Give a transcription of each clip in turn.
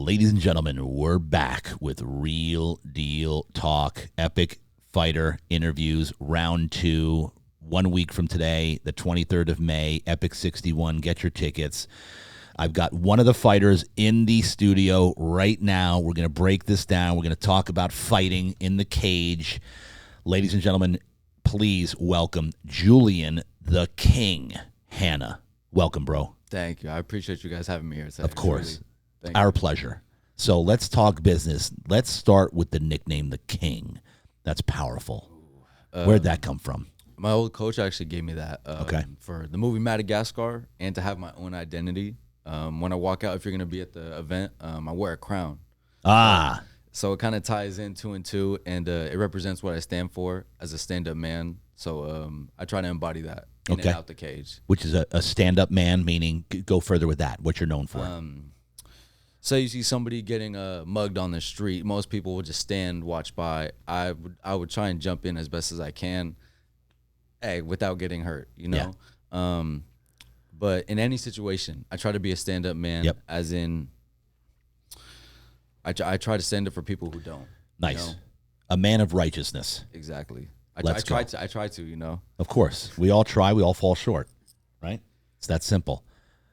Ladies and gentlemen, we're back with Real Deal Talk. Epic fighter interviews, round 2, 1 week from today, the 23rd of May, Epic 61. Get your tickets. I've got one of the fighters in the studio right now. We're going to break this down. We're going to talk about fighting in the cage. Ladies and gentlemen, please welcome Julyan the King Hanna. Welcome, bro. Thank you. I appreciate you guys having me here today. Of course. Really, our pleasure. So let's talk business. Let's start with the nickname The King. That's powerful. Where'd that come from? My old coach actually gave me that for the movie Madagascar and to have my own identity. When I walk out, if you're going to be at the event, I wear a crown. So it kind of ties in 2 and 2, and it represents what I stand for as a stand-up man. So I try to embody that in and out the cage. Which is a stand-up man, meaning go further with that. What you're known for. So you see somebody getting mugged on the street. Most people would just stand, watch by. I would try and jump in as best as I can, without getting hurt, you know? Yeah. But in any situation, I try to be a stand-up man, as in I try to stand up for people who don't. Nice. You know? A man of righteousness. Exactly. I try to, you know? Of course. We all try. We all fall short, right? It's that simple.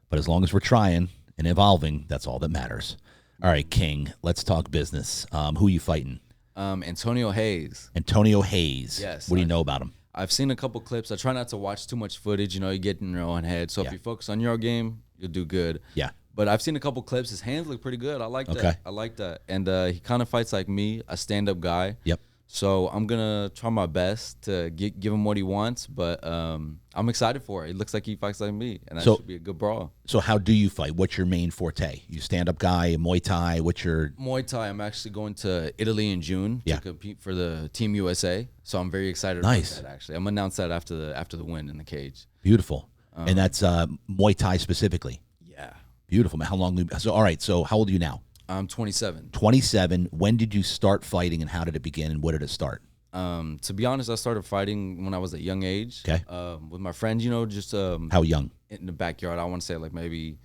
But as long as we're trying and evolving, that's all that matters. All right, King, let's talk business. Who you fighting? Antonio Hayes. Antonio Hayes. Yes. What do you know about him? I've seen a couple clips. I try not to watch too much footage. You know, you get in your own head. So if you focus on your game, you'll do good. Yeah. But I've seen a couple clips. His hands look pretty good. I like that. I like that. And he kind of fights like me, a stand-up guy. Yep. So I'm going to try my best to give him what he wants. But I'm excited for it. It looks like he fights like me. And that should be a good brawl. So how do you fight? What's your main forte? You stand-up guy, Muay Thai? What's your... Muay Thai. I'm actually going to Italy in June to compete for the Team USA. So I'm very excited about that, actually. I'm going to announce that after the win in the cage. Beautiful. And that's Muay Thai specifically? Yeah. Beautiful, man. How long? So, all right. So how old are you now? I'm 27. 27. When did you start fighting, and how did it begin, and what did it start? To be honest, I started fighting when I was at a young age. Okay. With my friends, you know, just how young? In the backyard. I want to say like maybe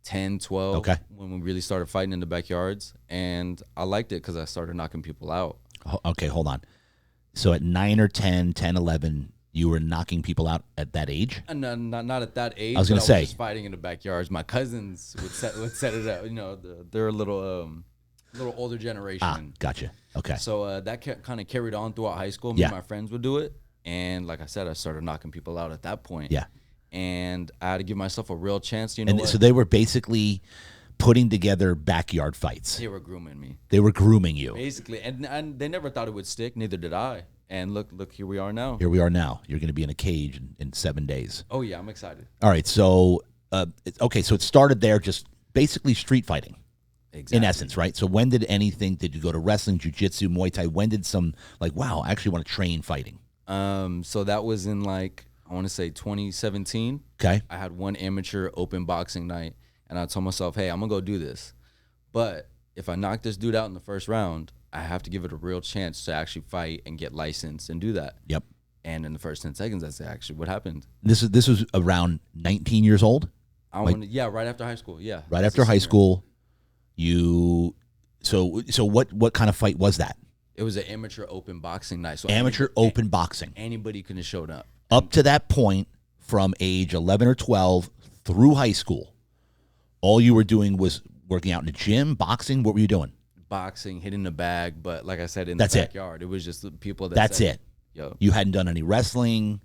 10, 12. Okay. When we really started fighting in the backyards, and I liked it because I started knocking people out. Okay, hold on. So at 9 or 10, 11, you were knocking people out at that age? Not at that age. I was going to say. I was just fighting in the backyards. My cousins would set it up. You know, they're a little older generation. Gotcha. Okay. So that kind of carried on throughout high school. Me and my friends would do it. And like I said, I started knocking people out at that point. Yeah. And I had to give myself a real chance. You know and so they were basically putting together backyard fights. They were grooming me. They were grooming you. Basically. And they never thought it would stick. Neither did I. And look, here we are now. Here we are now. You're going to be in a cage in 7 days. Oh, yeah, I'm excited. All right, so, so it started there, just basically street fighting. Exactly. In essence, right? So when did you go to wrestling, jiu-jitsu, Muay Thai? When did wow, I actually want to train fighting? So that was in I want to say 2017. Okay. I had one amateur open boxing night, and I told myself, hey, I'm going to go do this. But if I knock this dude out in the first round, I have to give it a real chance to actually fight and get licensed and do that. Yep. And in the first 10 seconds, that's actually what happened. This was around 19 years old? Right after high school. Yeah. Right after high school, so what kind of fight was that? It was an amateur open boxing night. So open boxing. Anybody could have showed up. Up to that point, from age 11 or 12 through high school, all you were doing was working out in the gym, boxing. What were you doing? Boxing, hitting the bag, but like I said, in the backyard, it was just the people that. That's it. Yo, you hadn't done any wrestling,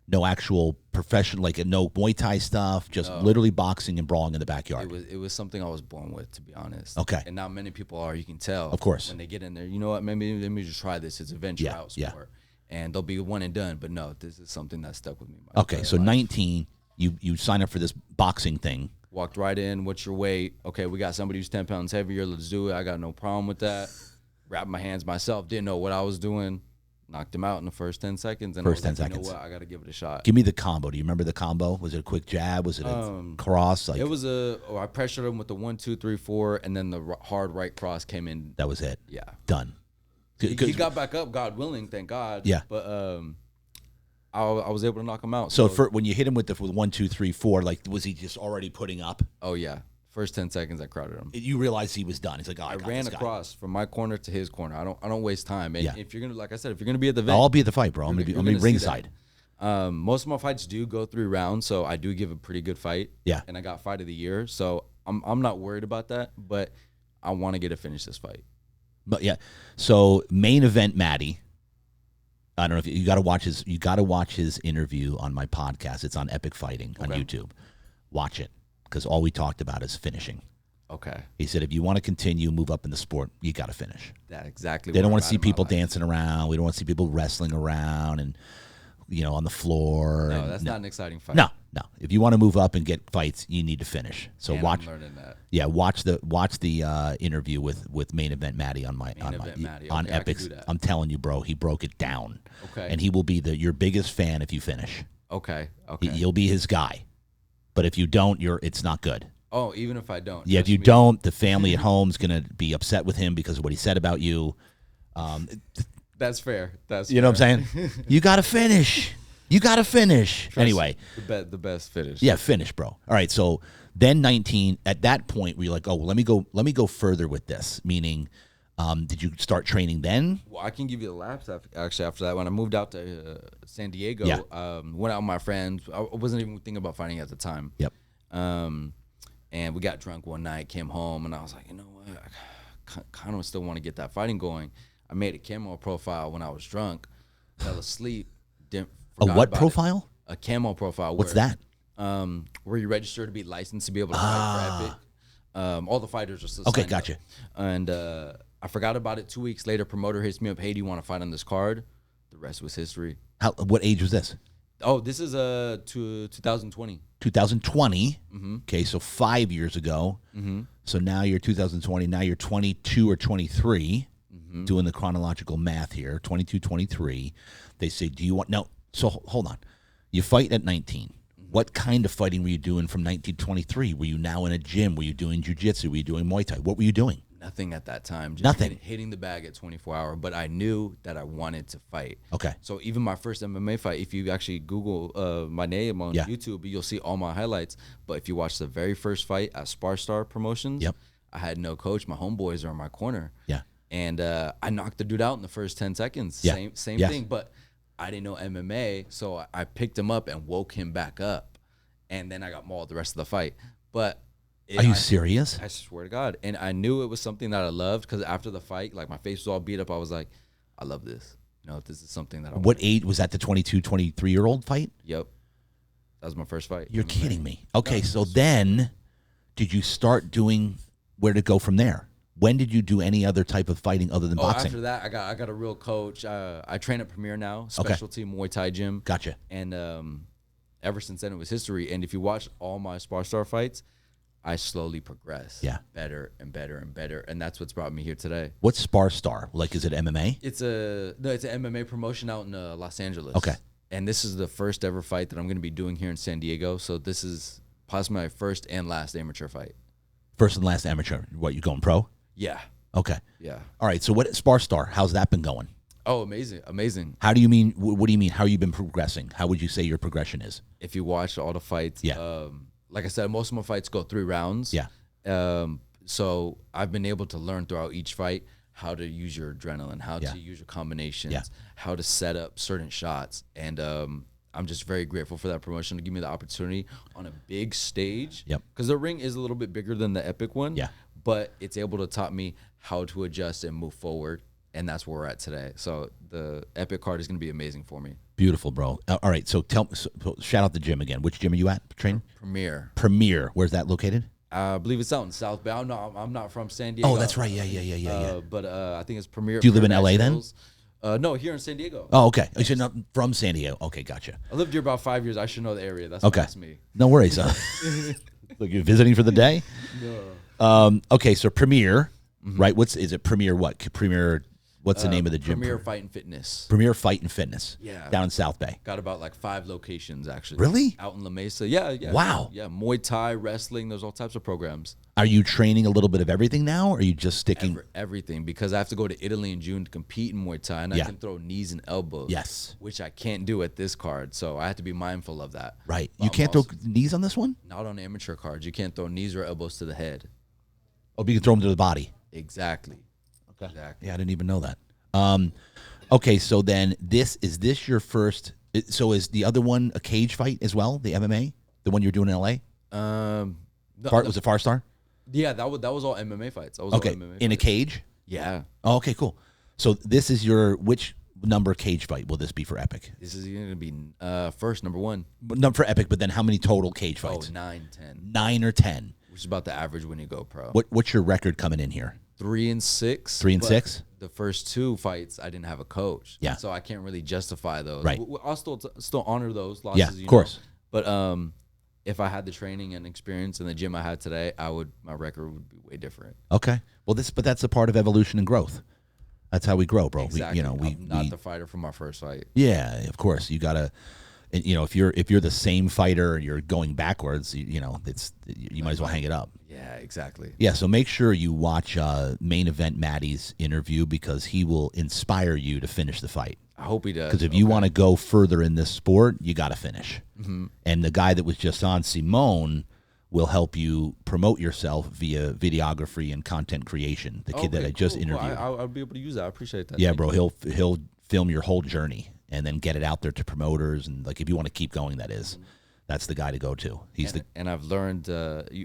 no actual professional, no Muay Thai stuff, just literally boxing and brawling in the backyard. It was something I was born with, to be honest. Okay. And not many people are. You can tell. Of course. When they get in there, you know what? Maybe let me just try this. It's a venture out sport, and they'll be one and done. But no, this is something that stuck with me. Okay, so 19, you sign up for this boxing thing. Walked right in. What's your weight? Okay, we got somebody who's 10 pounds heavier. Let's do it. I got no problem with that. Wrapped my hands myself. Didn't know what I was doing. Knocked him out in the first 10 seconds. And first I 10 was like, seconds. You know what? I got to give it a shot. Give me the combo. Do you remember the combo? Was it a quick jab? Was it a cross? It was I pressured him with the 1, 2, 3, 4, and then the hard right cross came in. That was it. Yeah. Done. He got back up, God willing, thank God. Yeah. But I was able to knock him out. So when you hit him with 1, 2, 3, 4, was he just already putting up? Oh yeah, First 10 seconds, I crowded him. You realized he was done. He's like, oh, I got ran this guy. across from my corner to his corner. I don't waste time. And Yeah. if you're gonna, like I said, if you're gonna be at the event, I'll be at the fight, bro. I'm gonna be see ringside. that. Most of my fights do go 3 rounds, so I do give a pretty good fight. Yeah. And I got fight of the year, so I'm not worried about that. But I want to get to finish this fight. But yeah, so main event, Maddie. I don't know if you got to watch his. You got to watch his interview on my podcast. It's on Epic Fighting on YouTube. Watch it because all we talked about is finishing. Okay. He said if you want to continue, move up in the sport, you got to finish. That's exactly. They don't want to see people dancing around. We don't want to see people wrestling around and on the floor. No, that's not an exciting fight. No. If you want to move up and get fights, you need to finish. So And watch. I'm learning that. Yeah, watch the interview with main event Maddie on Maddie. on Okay, Epics. I can do that. I'm telling you, bro, he broke it down. Okay. And he will be your biggest fan if you finish. Okay. You'll be his guy. But if you don't, it's not good. Oh, even if I don't. Yeah, if you don't, the family at home's gonna be upset with him because of what he said about you. That's fair. You know what I'm saying? You got to finish. You got to finish. Anyway, the best finish. Yeah, finish, bro. All right, so then 19. At that point, were you like, oh, well, let me go further with this? Meaning, did you start training then? Well, I can give you the laps after that. When I moved out to San Diego, went out with my friends. I wasn't even thinking about fighting at the time. Yep. And we got drunk one night, came home, and I was like, you know what? I kind of still want to get that fighting going. I made a camo profile when I was drunk, fell asleep, A what profile? A camo profile. What's that? Where you register to be licensed to be able to fight for Epic. All the fighters are still Okay, signed gotcha. up. And I forgot about it. 2 weeks later, promoter hits me up, hey, do you want to fight on this card? The rest was history. What age was this? Oh, this is 2020. 2020. Mm-hmm. Okay, so 5 years ago. Mm-hmm. So now you're 2020. Now you're 22 or 23. Mm-hmm. Doing the chronological math here. 22, 23. They say, do you want... No, so hold on. You fight at 19. What kind of fighting were you doing from 19 to 23? Were you now in a gym? Were you doing jiu-jitsu? Were you doing Muay Thai? What were you doing? Nothing at that time. Just Nothing. Hitting the bag at 24 hour. But I knew that I wanted to fight. Okay. So even my first MMA fight, if you actually Google my name on YouTube, you'll see all my highlights. But if you watch the very first fight at Star Promotions, I had no coach. My homeboys are in my corner. Yeah. And I knocked the dude out in the first 10 seconds. Yeah. Same thing. But I didn't know MMA, so I picked him up and woke him back up. And then I got mauled the rest of the fight. But... Are you serious? I swear to God. And I knew it was something that I loved because after the fight, like my face was all beat up. I was like, I love this. This is something that I What age was that, the 22, 23-year-old fight? Yep. That was my first fight. You're kidding me. Okay, so then did you start doing where to go from there? When did you do any other type of fighting other than boxing? After that, I got a real coach. I train at Premier now, specialty Muay Thai gym. Gotcha. And ever since then, it was history. And if you watch all my Star fights, I slowly progress. Yeah. Better and better and better. And that's what's brought me here today. What's Star? Like, is it MMA? It's an MMA promotion out in Los Angeles. Okay. And this is the first ever fight that I'm going to be doing here in San Diego. So this is possibly my first and last amateur fight. First and last amateur. What, you going pro? Yeah. Okay. Yeah. All right. So what Star? How's that been going? Oh, amazing. How do you mean? What do you mean? How you been progressing? How would you say your progression is? If you watch all the fights, like I said, most of my fights go 3 rounds. Yeah. So I've been able to learn throughout each fight how to use your adrenaline, how to use your combinations, how to set up certain shots. And I'm just very grateful for that promotion to give me the opportunity on a big stage. Yep. Because the ring is a little bit bigger than the Epic one. Yeah. But it's able to taught me how to adjust and move forward. And that's where we're at today. So the Epic card is going to be amazing for me. Beautiful, bro. All right. So shout out the gym again. Which gym are you at? Training? Premier. Where's that located? I believe it's out in South Bay. I'm not from San Diego. Oh, that's right. Yeah. But I think it's Premier. Do you live in LA then? No, here in San Diego. Oh, okay. You said not from San Diego. Okay, gotcha. I lived here about 5 years. I should know the area. That's okay. Me. No worries. Look, you're visiting for the day? No. Okay, so Premier, right? Is it Premier what? Premier What's the name of the gym? Premier Fight and Fitness. Premier Fight and Fitness. Yeah. Down in South Bay. Got about like 5 locations actually. Really? Out in La Mesa. Yeah. Wow. Yeah. Muay Thai, wrestling. There's all types of programs. Are you training a little bit of everything now, or are you just sticking? Everything, because I have to go to Italy in June to compete in Muay Thai, and I can throw knees and elbows. Yes. Which I can't do at this card, so I have to be mindful of that. Right. But You can't throw knees on this one? Not on amateur cards. You can't throw knees or elbows to the head. Oh, but you can throw them to the body. Exactly. Okay. Exactly. Yeah, I didn't even know that. Okay, so then is this your first? So is the other one a cage fight as well? The MMA, the one you're doing in LA? Was it Far Star? Yeah, that was all MMA fights. That was Okay, all MMA in a fights. cage. Yeah. Oh, okay, cool. So this is your which number cage fight will this be for Epic? This is going to be first, number 1. Not for Epic, but then how many total cage fights? 9, 10. 9 or 10. Which is about the average when you go pro. What's your record coming in here? 3 and 6. 3 and 6. The first 2 fights, I didn't have a coach. Yeah. So I can't really justify those. Right. I'll still honor those losses. Yeah, of course. But if I had the training and experience in the gym I had today, my record would be way different. Okay. Well, that's a part of evolution and growth. That's how we grow, bro. Exactly. I'm not the fighter from my first fight. Yeah, of course. You gotta. If you're the same fighter and you're going backwards, you might as well hang it up. Yeah, exactly. Yeah, so make sure you watch Main Event Maddie's interview, because he will inspire you to finish the fight. I hope he does. Because if you want to go further in this sport, you got to finish. Mm-hmm. And the guy that was just on, Simone, will help you promote yourself via videography and content creation. The kid that I just interviewed. I'll be able to use that. I appreciate that. Yeah, bro. He'll film your whole journey and then get it out there to promoters, and like if you want to keep going, that's the guy to go to. And I've learned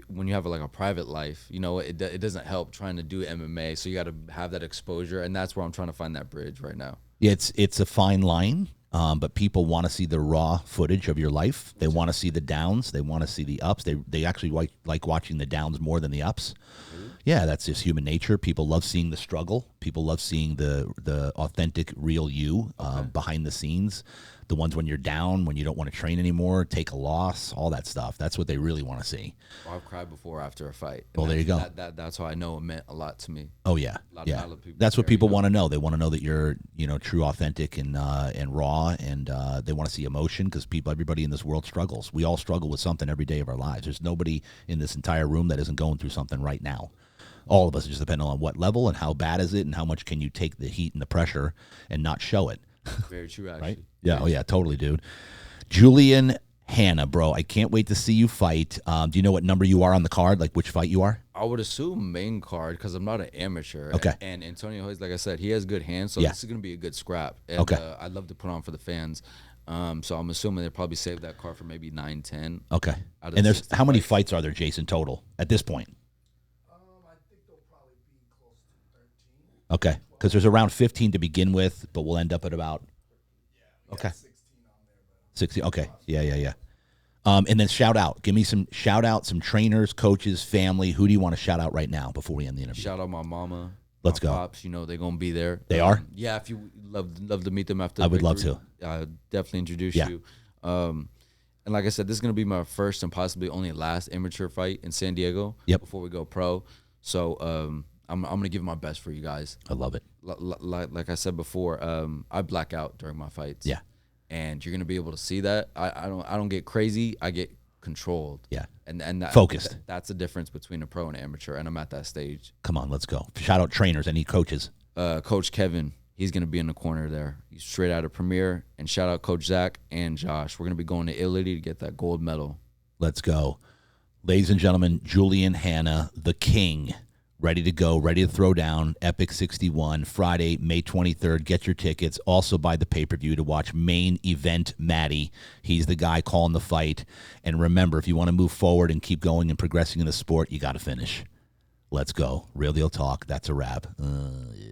when you have like a private life, it doesn't help trying to do MMA. So you got to have that exposure, and that's where I'm trying to find that bridge right now. Yeah, it's a fine line, but people want to see the raw footage of your life. They want to see the downs. They want to see the ups. They actually like watching the downs more than the ups. Mm-hmm. Yeah, that's just human nature. People love seeing the struggle. People love seeing the authentic, real you behind the scenes. The ones when you're down, when you don't want to train anymore, take a loss, all that stuff. That's what they really want to see. Well, I've cried before after a fight. Well, there you go. That's how I know it meant a lot to me. Oh yeah, yeah. That's what people want to know. They want to know that you're, true, authentic, and raw, and they want to see emotion, because everybody in this world struggles. We all struggle with something every day of our lives. There's nobody in this entire room that isn't going through something right now. All of us, just depending on what level and how bad is it, and how much can you take the heat and the pressure and not show it. Very true, actually. Right? Yeah. Oh, yeah. Totally, dude. Julyan, Hanna, bro. I can't wait to see you fight. Do you know what number you are on the card? Like which fight you are? I would assume main card, because I'm not an amateur. Okay. And Antonio Hoyes, like I said, he has good hands, so this is going to be a good scrap. And, okay. I'd love to put on for the fans. So I'm assuming they'll probably save that card for maybe 9, 10. Okay. And there's how many fights are there, Jason, total at this point? I think they'll probably be close to 13. Okay. Because there's around 15 to begin with, but we'll end up at about. Okay. 16 on there. 60. Okay. Yeah. And then shout out. Give me some shout out, some trainers, coaches, family. Who do you want to shout out right now before we end the interview? Shout out my mama. Let's go. Pops, they're going to be there. They are? Yeah, if you love to meet them after I would love to. Definitely introduce you. And like I said, this is going to be my first and possibly only last amateur fight in San Diego before we go pro. So I'm going to give my best for you guys. I love it. Like I said before, I black out during my fights. Yeah. And you're going to be able to see that. I don't get crazy. I get controlled. Yeah. And focused. That's the difference between a pro and amateur, and I'm at that stage. Come on, let's go. Shout out trainers. Any coaches? Coach Kevin, he's going to be in the corner there. He's straight out of Premier. And shout out Coach Zach and Josh. We're going to be going to Italy to get that gold medal. Let's go. Ladies and gentlemen, Julyan, Hanna, the king, ready to go, ready to throw down. Epic 61, Friday, May 23rd. Get your tickets. Also buy the pay-per-view to watch Main Event Maddie. He's the guy calling the fight. And remember, if you want to move forward and keep going and progressing in the sport, you got to finish. Let's go. Real Deal Talk. That's a wrap. Yeah.